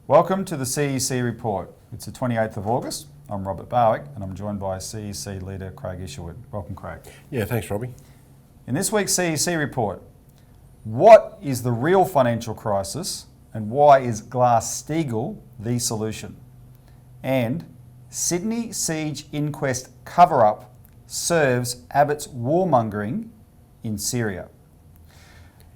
Welcome to the CEC Report. It's the 28th of August. I'm Robert Barwick and I'm joined by CEC leader Craig Isherwood. Welcome, Craig. Yeah, thanks, Robbie. In this week's CEC Report, what is the real financial crisis and why is Glass-Steagall the solution? And Sydney Siege Inquest cover-up serves Abbott's warmongering in Syria.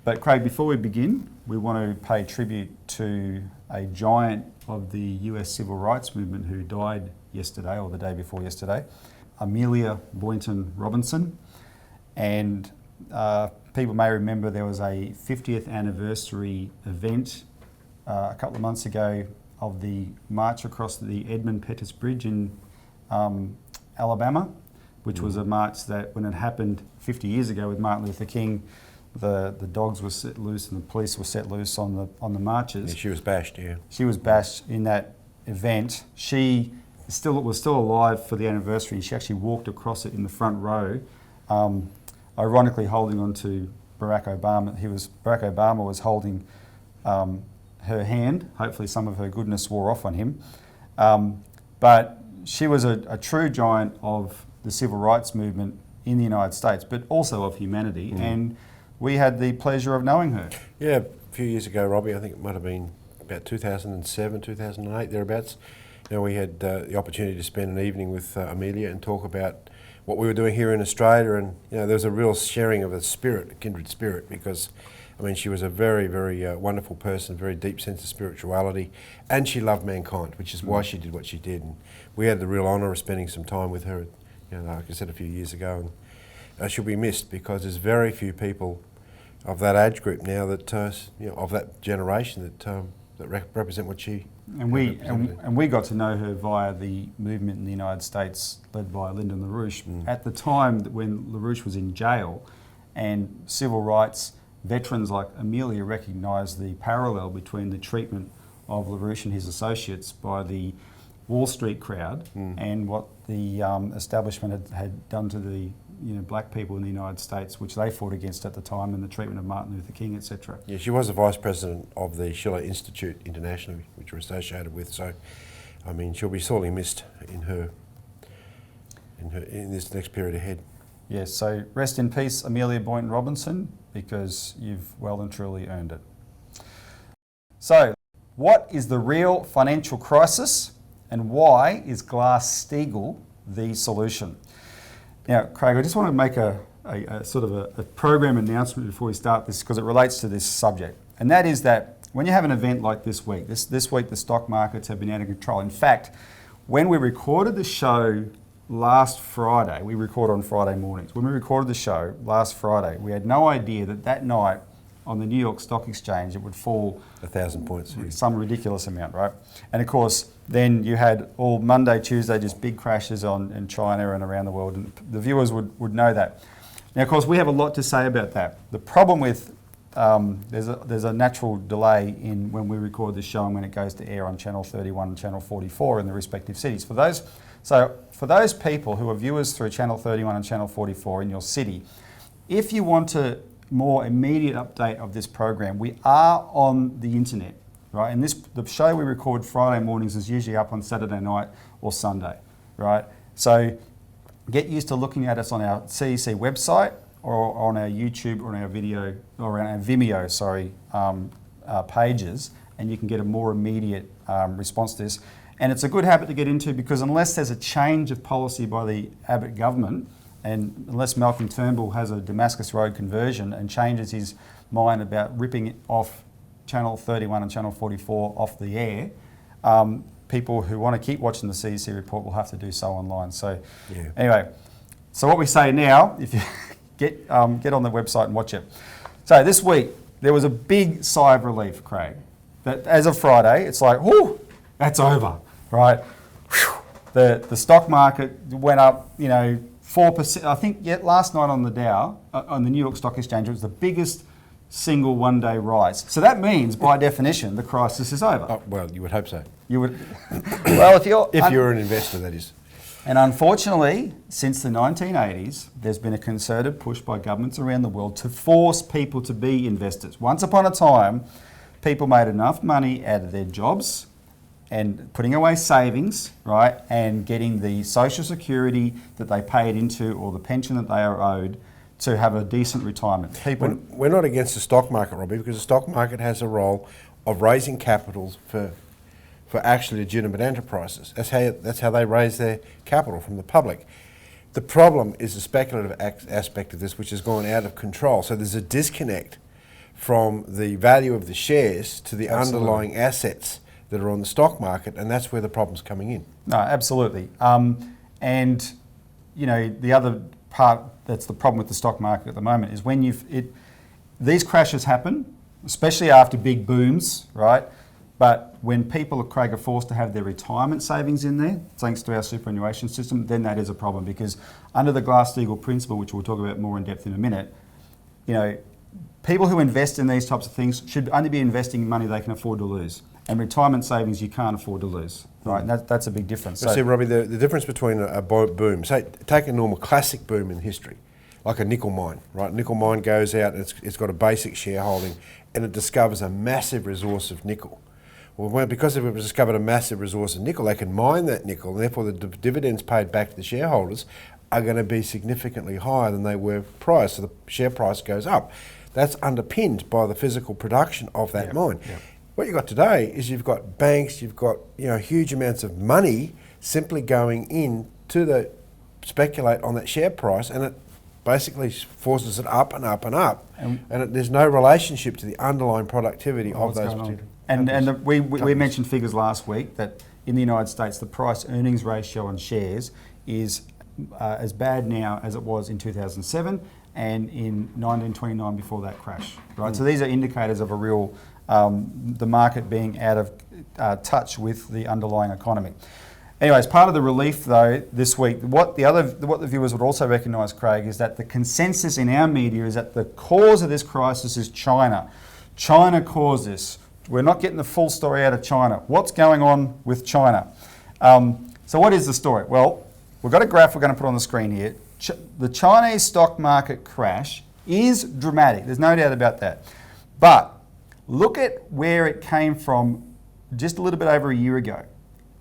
But Craig, before we begin, we want to pay tribute to a giant of the US civil rights movement who died yesterday or the day before yesterday, Amelia Boynton Robinson. And people may remember there was a 50th anniversary event a couple of months ago of the march across the Edmund Pettus Bridge in Alabama, which was a march that when it happened 50 years ago with Martin Luther King, the dogs were set loose and the police were set loose on the marches. Yeah, she was bashed, yeah. She was bashed in that event. She was still alive for the anniversary. She actually walked across it in the front row, ironically holding on to Barack Obama. Barack Obama was holding her hand. Hopefully some of her goodness wore off on him. But she was a true giant of the civil rights movement in the United States, but also of humanity. And we had the pleasure of knowing her. Yeah, a few years ago, Robbie, I think it might have been about 2007, 2008, thereabouts. You know, we had the opportunity to spend an evening with Amelia and talk about what we were doing here in Australia, and you know, there was a real sharing of a spirit, a kindred spirit, because I mean, she was a very, very wonderful person, very deep sense of spirituality, and she loved mankind, which is why she did what she did. And we had the real honour of spending some time with her, you know, like I said, a few years ago, and she'll be missed because there's very few people of that age group now that, you know, of that generation that represent what she and we got to know her via the movement in the United States led by Lyndon LaRouche. At the time when LaRouche was in jail, and civil rights veterans like Amelia recognised the parallel between the treatment of LaRouche and his associates by the Wall Street crowd and what the establishment had done to the black people in the United States, which they fought against at the time, and the treatment of Martin Luther King, etc. Yeah, she was the vice president of the Schiller Institute internationally, which we're associated with. So, I mean, she'll be sorely missed in this next period ahead. Yes. So rest in peace, Amelia Boynton Robinson, because you've well and truly earned it. So, what is the real financial crisis, and why is Glass-Steagall the solution? Now, Craig, I just want to make a sort of a program announcement before we start this, because it relates to this subject. And that is that when you have an event like this week, this week the stock markets have been out of control. In fact, when we recorded the show last Friday, we record on Friday mornings. When we recorded the show last Friday, we had no idea that night on the New York Stock Exchange it would fall 1,000 points. Some ridiculous amount, right? And of course, then you had all Monday, Tuesday, just big crashes in China and around the world, and the viewers would know that. Now, of course, we have a lot to say about that. The problem with, there's a natural delay in when we record the show and when it goes to air on Channel 31 and Channel 44 in the respective cities. For those people who are viewers through Channel 31 and Channel 44 in your city, if you want a more immediate update of this program, we are on the internet, right? And the show we record Friday mornings is usually up on Saturday night or Sunday, right? So get used to looking at us on our CEC website or on our YouTube or on our video or on our Vimeo, pages, and you can get a more immediate response to this. And it's a good habit to get into, because unless there's a change of policy by the Abbott government, and unless Malcolm Turnbull has a Damascus Road conversion and changes his mind about ripping off Channel 31 and Channel 44 off the air, people who want to keep watching the CEC Report will have to do so online. So Anyway, so what we say now, if you get on the website and watch it. So this week, there was a big sigh of relief, Craig, that as of Friday, it's like, whoo, that's over, right? Whew. The stock market went up, 4%. I think last night on the Dow, on the New York Stock Exchange, it was the biggest single one-day rise. So that means, by definition, the crisis is over. Oh, well, you would hope so. You would. Well, if you're an investor, that is. And unfortunately, since the 1980s, there's been a concerted push by governments around the world to force people to be investors. Once upon a time, people made enough money out of their jobs and putting away savings, right, and getting the social security that they paid into or the pension that they are owed to have a decent retirement. We're not against the stock market, Robbie, because the stock market has a role of raising capitals for actually legitimate enterprises. That's how they raise their capital from the public. The problem is the speculative aspect of this, which has gone out of control. So there's a disconnect from the value of the shares to the underlying assets that are on the stock market, and that's where the problem's coming in. No, absolutely. And you know, the other part that's the problem with the stock market at the moment is when these crashes happen, especially after big booms, right? But when people, Craig, are forced to have their retirement savings in there, thanks to our superannuation system, then that is a problem, because under the Glass-Steagall principle, which we'll talk about more in depth in a minute, you know, people who invest in these types of things should only be investing money they can afford to lose. And retirement savings you can't afford to lose, right? And that's a big difference. So, see, Robbie, the difference between a boom, say, take a normal classic boom in history, like a nickel mine, right? Nickel mine goes out and it's got a basic shareholding and it discovers a massive resource of nickel. Well, because they've discovered a massive resource of nickel, they can mine that nickel, and therefore the dividends paid back to the shareholders are going to be significantly higher than they were prior, so the share price goes up. That's underpinned by the physical production of that mine. Yep. What you've got today is you've got banks, you've got huge amounts of money simply going in to speculate on that share price, and it basically forces it up and up and up, and there's no relationship to the underlying productivity of those particular. And we mentioned figures last week that in the United States the price earnings ratio on shares is as bad now as it was in 2007 and in 1929 before that crash, right? So these are indicators of a real, the market being out of touch with the underlying economy. Anyways, part of the relief though this week, what the viewers would also recognise, Craig, is that the consensus in our media is that the cause of this crisis is China. China caused this. We're not getting the full story out of China. What's going on with China? So what is the story? Well, we've got a graph we're going to put on the screen here. The Chinese stock market crash is dramatic. There's no doubt about that. But look at where it came from just a little bit over a year ago,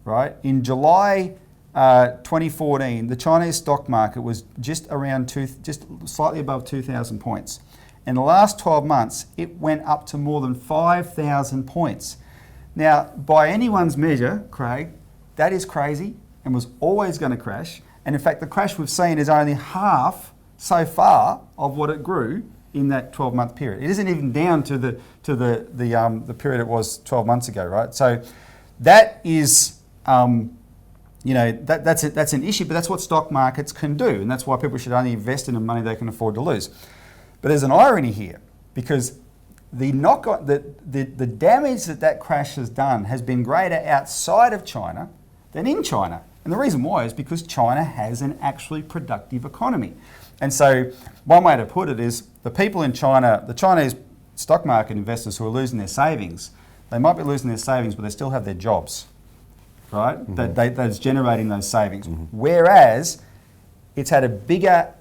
right? In July 2014, the Chinese stock market was just slightly above 2,000 points. In the last 12 months, it went up to more than 5,000 points. Now, by anyone's measure, Craig, that is crazy and was always going to crash. And in fact, the crash we've seen is only half so far of what it grew in that 12-month period. It isn't even down to the period it was 12 months ago, right? So that is, that's an issue, but that's what stock markets can do, and that's why people should only invest in the money they can afford to lose. But there's an irony here, because the damage that crash has done has been greater outside of China than in China. And the reason why is because China has an actually productive economy. And so one way to put it is the people in China, the Chinese stock market investors who are losing their savings, they might be losing their savings, but they still have their jobs, right? Mm-hmm. That's generating those savings. Mm-hmm. Whereas it's had a bigger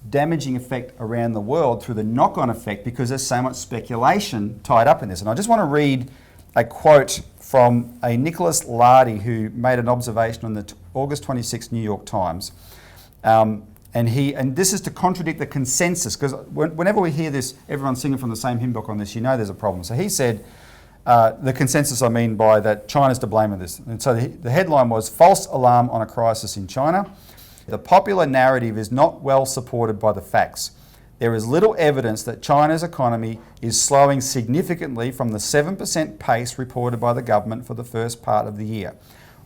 damaging effect around the world through the knock-on effect because there's so much speculation tied up in this. And I just want to read a quote from a Nicholas Lardy who made an observation on the August 26th New York Times. And this is to contradict the consensus, because whenever we hear this, everyone's singing from the same hymn book on this, you know there's a problem. So he said, the consensus I mean by that China's to blame of this. And so the headline was, "False alarm on a crisis in China. The popular narrative is not well supported by the facts. There is little evidence that China's economy is slowing significantly from the 7% pace reported by the government for the first part of the year.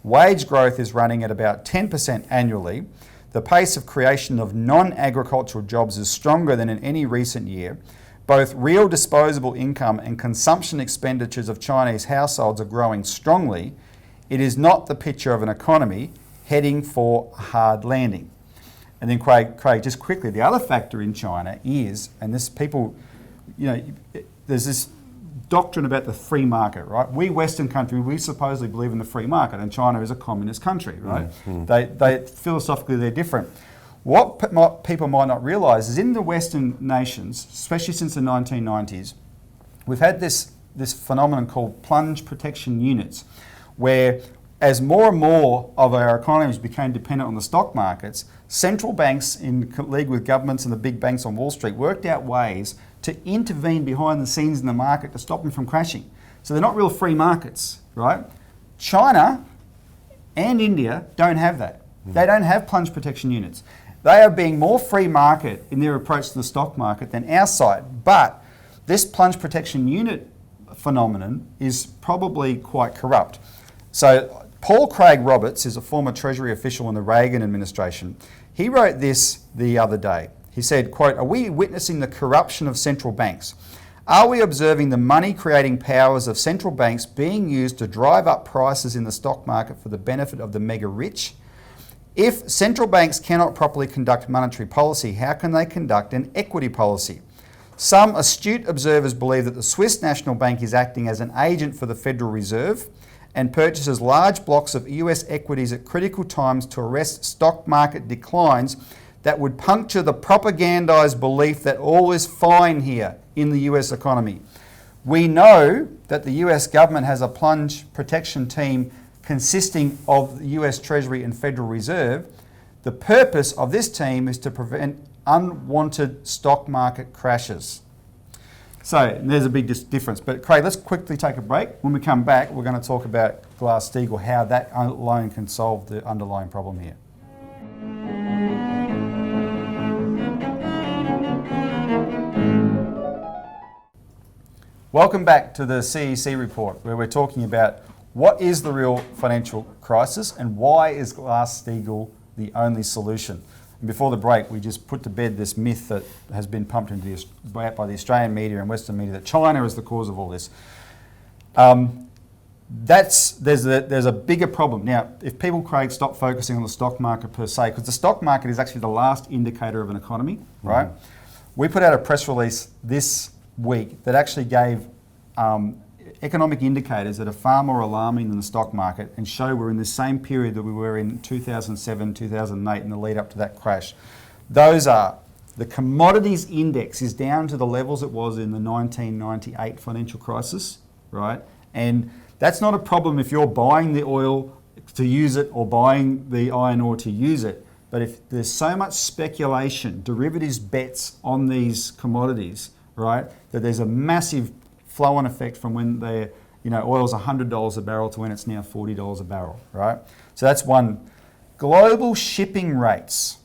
Wage growth is running at about 10% annually. The pace of creation of non-agricultural jobs is stronger than in any recent year. Both real disposable income and consumption expenditures of Chinese households are growing strongly. It is not the picture of an economy heading for a hard landing." And then Craig, just quickly, the other factor in China is, and this people, there's this doctrine about the free market, right? We Western countries, we supposedly believe in the free market, and China is a communist country, right? Mm-hmm. They philosophically, they're different. What people might not realise is in the Western nations, especially since the 1990s, we've had this phenomenon called plunge protection units, where as more and more of our economies became dependent on the stock markets, central banks in league with governments and the big banks on Wall Street worked out ways to intervene behind the scenes in the market to stop them from crashing. So they're not real free markets, right? China and India don't have that. They don't have plunge protection units. They are being more free market in their approach to the stock market than our side. But this plunge protection unit phenomenon is probably quite corrupt. So Paul Craig Roberts is a former Treasury official in the Reagan administration. He wrote this the other day. He said, quote, "Are we witnessing the corruption of central banks? Are we observing the money-creating powers of central banks being used to drive up prices in the stock market for the benefit of the mega rich? If central banks cannot properly conduct monetary policy, how can they conduct an equity policy? Some astute observers believe that the Swiss National Bank is acting as an agent for the Federal Reserve and purchases large blocks of US equities at critical times to arrest stock market declines that would puncture the propagandized belief that all is fine here in the US economy. We know that the US government has a plunge protection team consisting of the US Treasury and Federal Reserve. The purpose of this team is to prevent unwanted stock market crashes." So there's a big difference. But Craig, let's quickly take a break. When we come back, we're going to talk about Glass-Steagall, how that alone can solve the underlying problem here. Welcome back to the CEC Report, where we're talking about what is the real financial crisis and why is Glass-Steagall the only solution. And before the break, we just put to bed this myth that has been pumped into by the Australian media and Western media that China is the cause of all this. There's a bigger problem. Now, if people, Craig, stop focusing on the stock market per se, because the stock market is actually the last indicator of an economy, right? We put out a press release this week that actually gave economic indicators that are far more alarming than the stock market and show we're in the same period that we were in 2007, 2008 in the lead up to that crash. Those are the commodities index is down to the levels it was in the 1998 financial crisis, right? And that's not a problem if you're buying the oil to use it or buying the iron ore to use it. But if there's so much speculation, derivatives bets on these commodities, right, that there's a massive flow-on effect from when oil's $100 a barrel to when it's now $40 a barrel, right? So that's one. Global shipping rates.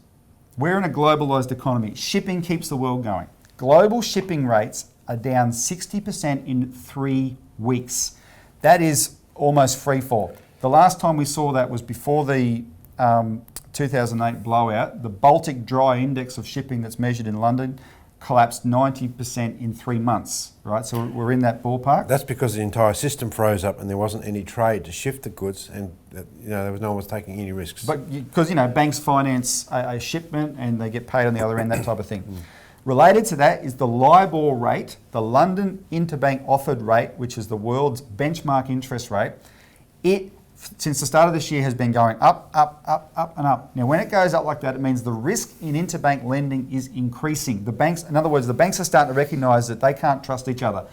We're in a globalised economy. Shipping keeps the world going. Global shipping rates are down 60% in 3 weeks. That is almost free fall. The last time we saw that was before the 2008 blowout. The Baltic Dry Index of shipping that's measured in London collapsed 90% in 3 months, right? So we're in that ballpark. That's because the entire system froze up and there wasn't any trade to shift the goods, and no one was taking any risks. But because banks finance a shipment and they get paid on the other end, that type of thing. Related to that is the LIBOR rate, the London Interbank Offered Rate, which is the world's benchmark interest rate. It, since the start of this year, has been going up, up, and up. Now, when it goes up like that, it means the risk in interbank lending is increasing. The banks, in other words, the banks are starting to recognise that they can't trust each other.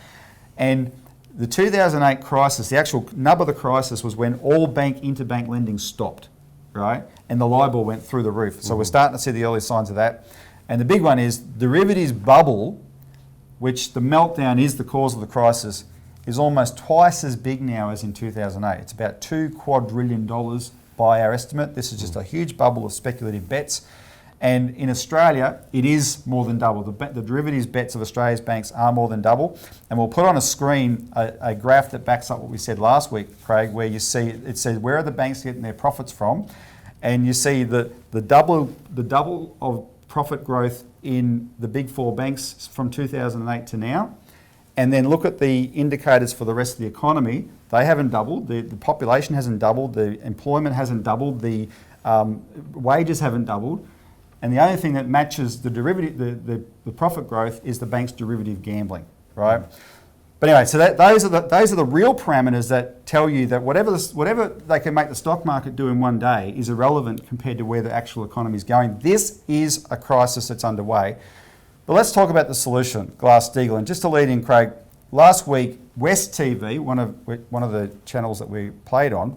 And the 2008 crisis, the actual nub of the crisis was when all interbank lending stopped, right? And the LIBOR went through the roof. So we're starting to see the early signs of that. And the big one is derivatives bubble, which the meltdown is the cause of the crisis, is almost twice as big now as in 2008. It's about $2 quadrillion by our estimate. This is just a huge bubble of speculative bets. And in Australia, it is more than double. The derivatives bets of Australia's banks are more than double. And we'll put on a screen a graph that backs up what we said last week, Craig, where you see it says where are the banks getting their profits from, and you see the double of profit growth in the big four banks from 2008 to now. And then look at the indicators for the rest of the economy. They haven't doubled. The population hasn't doubled. The employment hasn't doubled. The wages haven't doubled. And the only thing that matches the derivative, the profit growth, is the bank's derivative gambling, right? But anyway, so those are the real parameters that tell you that whatever they can make the stock market do in one day is irrelevant compared to where the actual economy is going. This is a crisis that's underway. But let's talk about the solution, Glass-Steagall. And just to lead in, Craig, last week, West TV, one of the channels that we played on,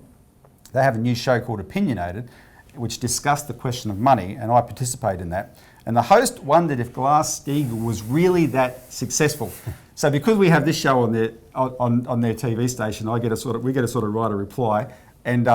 They have a new show called Opinionated, which discussed the question of money, and I participated in that. And the host wondered if Glass-Steagall was really that successful. So because we have this show on their TV station, we get to sort of write a reply, and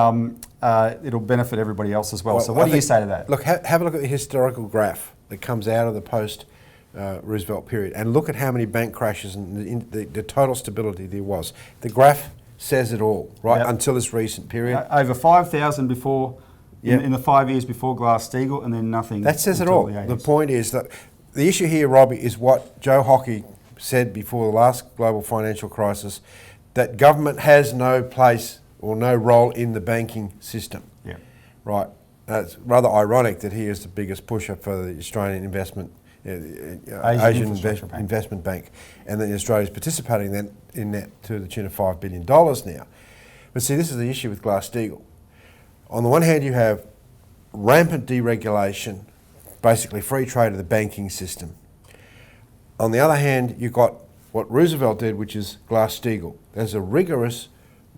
it'll benefit everybody else as well. So what do you say to that? Look, have a look at the historical graph that comes out of the post Roosevelt period, and look at how many bank crashes and the total stability there was. The graph says it all, right? Yep. Until this recent period. Over 5,000 before. In the 5 years before Glass-Steagall, and then nothing. That says it all. The point is that the issue here, Robbie, is what Joe Hockey said before the last global financial crisis, that government has no place or no role in the banking system. Yeah. Right. It's rather ironic that he is the biggest pusher for the Australian Asian Investment Bank, and that Australia is participating in that to the tune of $5 billion now. But see, this is the issue with Glass-Steagall. On the one hand, you have rampant deregulation, basically free trade of the banking system. On the other hand, you've got what Roosevelt did, which is Glass-Steagall. There's a rigorous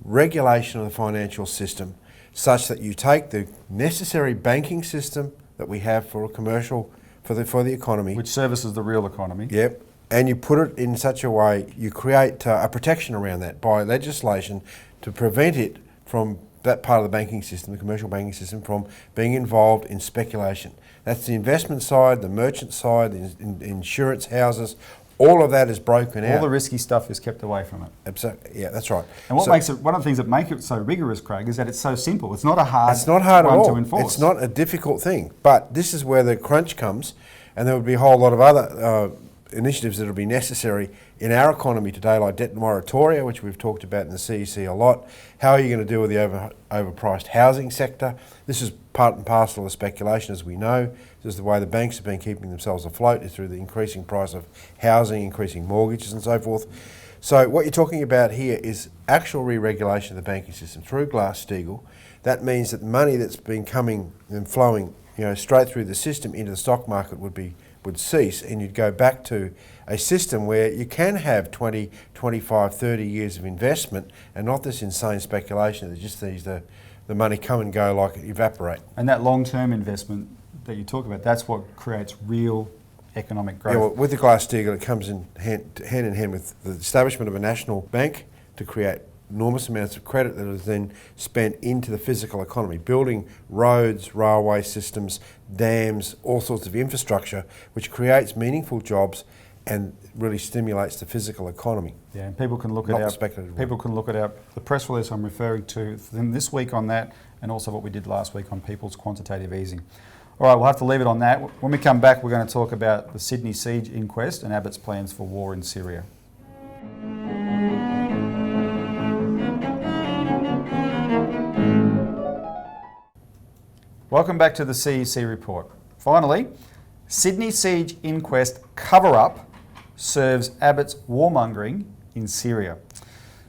regulation of the financial system such that you take the necessary banking system that we have for a commercial, for the economy. Which services the real economy. Yep. And you put it in such a way, you create a protection around that by legislation to prevent it from that part of the banking system, the commercial banking system, from being involved in speculation. That's the investment side, the merchant side, the insurance houses. All of that is broken out. All the risky stuff is kept away from it. Absolutely, yeah, that's right. And what makes it, one of the things that make it so rigorous, Craig, is that it's so simple. It's not a hard. It's not hard one at all to enforce. It's not a difficult thing. But this is where the crunch comes, and there would be a whole lot of other initiatives that will be necessary in our economy today, like debt moratoria, which we've talked about in the CEC a lot. How are you going to deal with the overpriced housing sector? This is part and parcel of speculation, as we know. This is the way the banks have been keeping themselves afloat, is through the increasing price of housing, increasing mortgages and so forth. So what you're talking about here is actual re-regulation of the banking system through Glass-Steagall. That means that the money that's been coming and flowing, straight through the system into the stock market would cease, and you'd go back to a system where you can have 20, 25, 30 years of investment and not this insane speculation that just sees the money come and go like it evaporate. And that long-term investment that you talk about, that's what creates real economic growth. Yeah, well, with the Glass-Steagall, it comes in hand with the establishment of a national bank to create enormous amounts of credit that is then spent into the physical economy, building roads, railway systems, dams, all sorts of infrastructure, which creates meaningful jobs and really stimulates the physical economy. Yeah, and people can look at the press release I'm referring to from this week on that, and also what we did last week on people's quantitative easing. All right, we'll have to leave it on that. When we come back, we're going to talk about the Sydney Siege Inquest and Abbott's plans for war in Syria. Welcome back to the CEC Report. Finally, Sydney Siege Inquest cover-up serves Abbott's warmongering in Syria.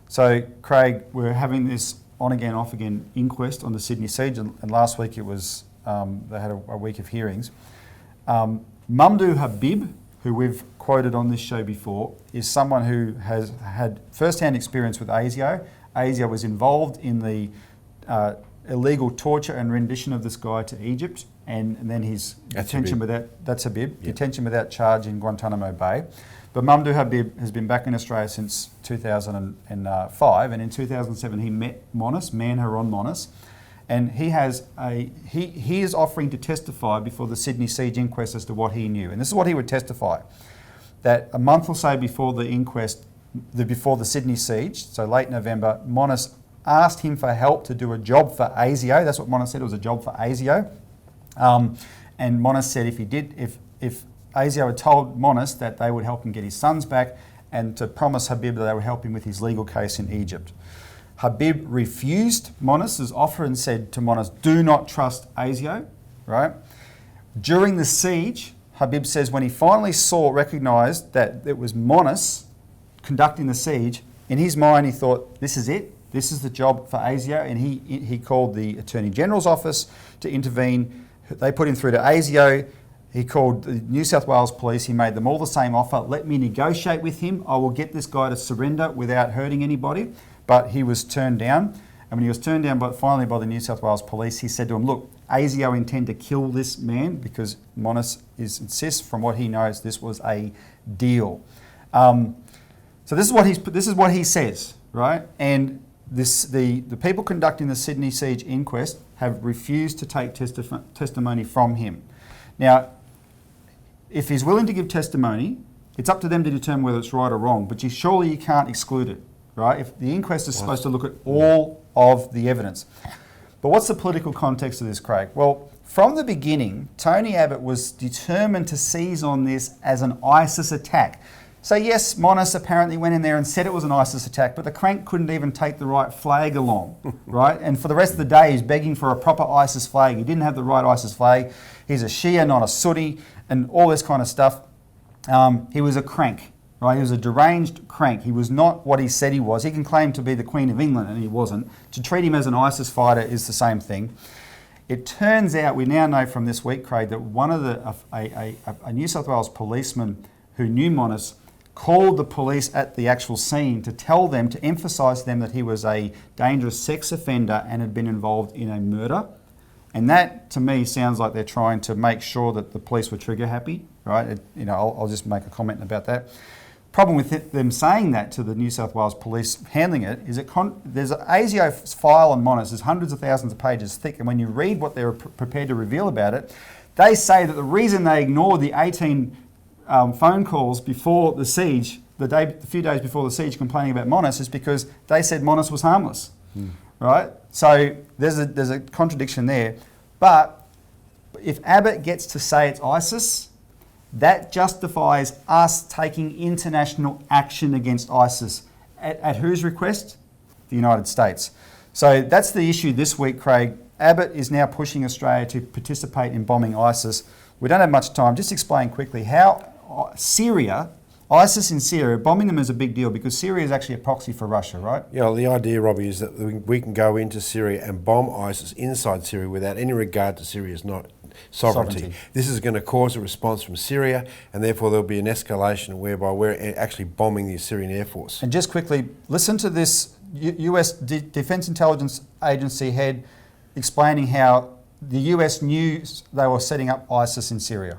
So, Craig, we're having this on-again, off-again inquest on the Sydney Siege, and last week it was, they had a week of hearings. Mamdouh Habib, who we've quoted on this show before, is someone who has had first-hand experience with ASIO. ASIO was involved in the illegal torture and rendition of this guy to Egypt, and then his detention without charge in Guantanamo Bay. But Mamdouh Habib has been back in Australia since 2005, and in 2007 he met Monis, Manharon Monis, and he is offering to testify before the Sydney Siege Inquest as to what he knew. And this is what he would testify: that a month or so before the inquest, before the Sydney Siege, so late November, Monis asked him for help to do a job for ASIO. That's what Monis said, it was a job for ASIO. And Monis said if ASIO had told Monis that they would help him get his sons back, and to promise Habib that they would help him with his legal case in Egypt. Habib refused Monis's offer and said to Monis, "Do not trust ASIO," right? During the siege, Habib says when he finally recognised that it was Monis conducting the siege, in his mind he thought, this is it. This is the job for ASIO, and he called the Attorney General's office to intervene. They put him through to ASIO. He called the New South Wales Police. He made them all the same offer. Let me negotiate with him. I will get this guy to surrender without hurting anybody. But he was turned down. And when he was turned down finally by the New South Wales police, he said to him, look, ASIO intend to kill this man because Monis insists, from what he knows, this was a deal. So this is what he says, right? And the people conducting the Sydney Siege Inquest have refused to take testimony from him. Now, if he's willing to give testimony, it's up to them to determine whether it's right or wrong, but surely you can't exclude it, right? If the inquest is supposed to look at all of the evidence. But what's the political context of this, Craig? Well, from the beginning, Tony Abbott was determined to seize on this as an ISIS attack. So yes, Monis apparently went in there and said it was an ISIS attack, but the crank couldn't even take the right flag along, right? And for the rest of the day, he's begging for a proper ISIS flag. He didn't have the right ISIS flag. He's a Shia, not a Sunni, and all this kind of stuff. He was a crank. Right, he was a deranged crank. He was not what he said he was. He can claim to be the Queen of England, and he wasn't. To treat him as an ISIS fighter is the same thing. It turns out, we now know from this week, Craig, that one of a New South Wales policeman who knew Monis called the police at the actual scene to tell them, to emphasise to them that he was a dangerous sex offender and had been involved in a murder. And that, to me, sounds like they're trying to make sure that the police were trigger happy, right? I'll just make a comment about that. Problem with them saying that to the New South Wales police handling it is there's an ASIO file on Monis, there's hundreds of thousands of pages thick, and when you read what they're prepared to reveal about it, they say that the reason they ignored the 18 phone calls before the siege, a few days before the siege, complaining about Monis, is because they said Monis was harmless, right? So there's a contradiction there. But if Abbott gets to say it's ISIS, that justifies us taking international action against ISIS. At whose request? The United States. So that's the issue this week, Craig. Abbott is now pushing Australia to participate in bombing ISIS. We don't have much time. Just explain quickly how Syria, ISIS in Syria, bombing them is a big deal because Syria is actually a proxy for Russia, right? Yeah, well, the idea, Robbie, is that we can go into Syria and bomb ISIS inside Syria without any regard to Syria's sovereignty. This is going to cause a response from Syria, and therefore there'll be an escalation whereby we're actually bombing the Syrian Air Force. And just quickly, listen to this US Defense Intelligence Agency head explaining how the US knew they were setting up ISIS in Syria.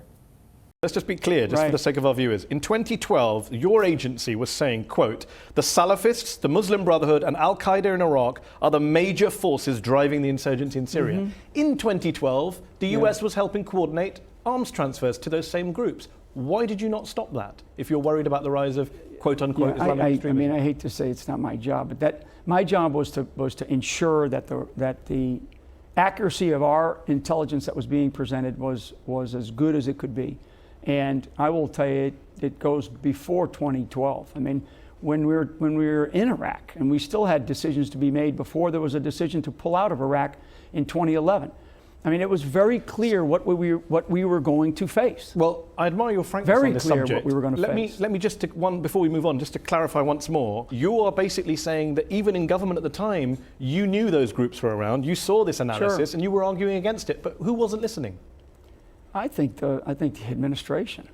Let's just be clear, just for the sake of our viewers. In 2012, your agency was saying, quote, the Salafists, the Muslim Brotherhood and Al-Qaeda in Iraq are the major forces driving the insurgency in Syria. Mm-hmm. In 2012, the US was helping coordinate arms transfers to those same groups. Why did you not stop that if you're worried about the rise of quote-unquote Islamic extremism? I mean, I hate to say it's not my job, but my job was to ensure that the accuracy of our intelligence that was being presented was as good as it could be. And I will tell you, it goes before 2012. I mean, when we were in Iraq, and we still had decisions to be made before there was a decision to pull out of Iraq in 2011. I mean, it was very clear what we were going to face. Well, I admire your frankness on this subject. Very clear what we were going to face. Let me just, before we move on, just to clarify once more. You are basically saying that even in government at the time, you knew those groups were around, you saw this analysis, and you were arguing against it. But who wasn't listening? I think the administration.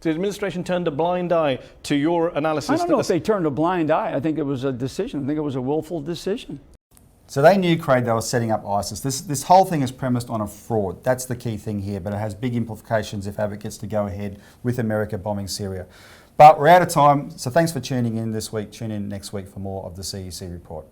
The administration turned a blind eye to your analysis. I don't know if they turned a blind eye. I think it was a decision. I think it was a willful decision. So they knew, Craig, they were setting up ISIS. This whole thing is premised on a fraud. That's the key thing here, but it has big implications if Abbott gets to go ahead with America bombing Syria. But we're out of time, so thanks for tuning in this week. Tune in next week for more of the CEC Report.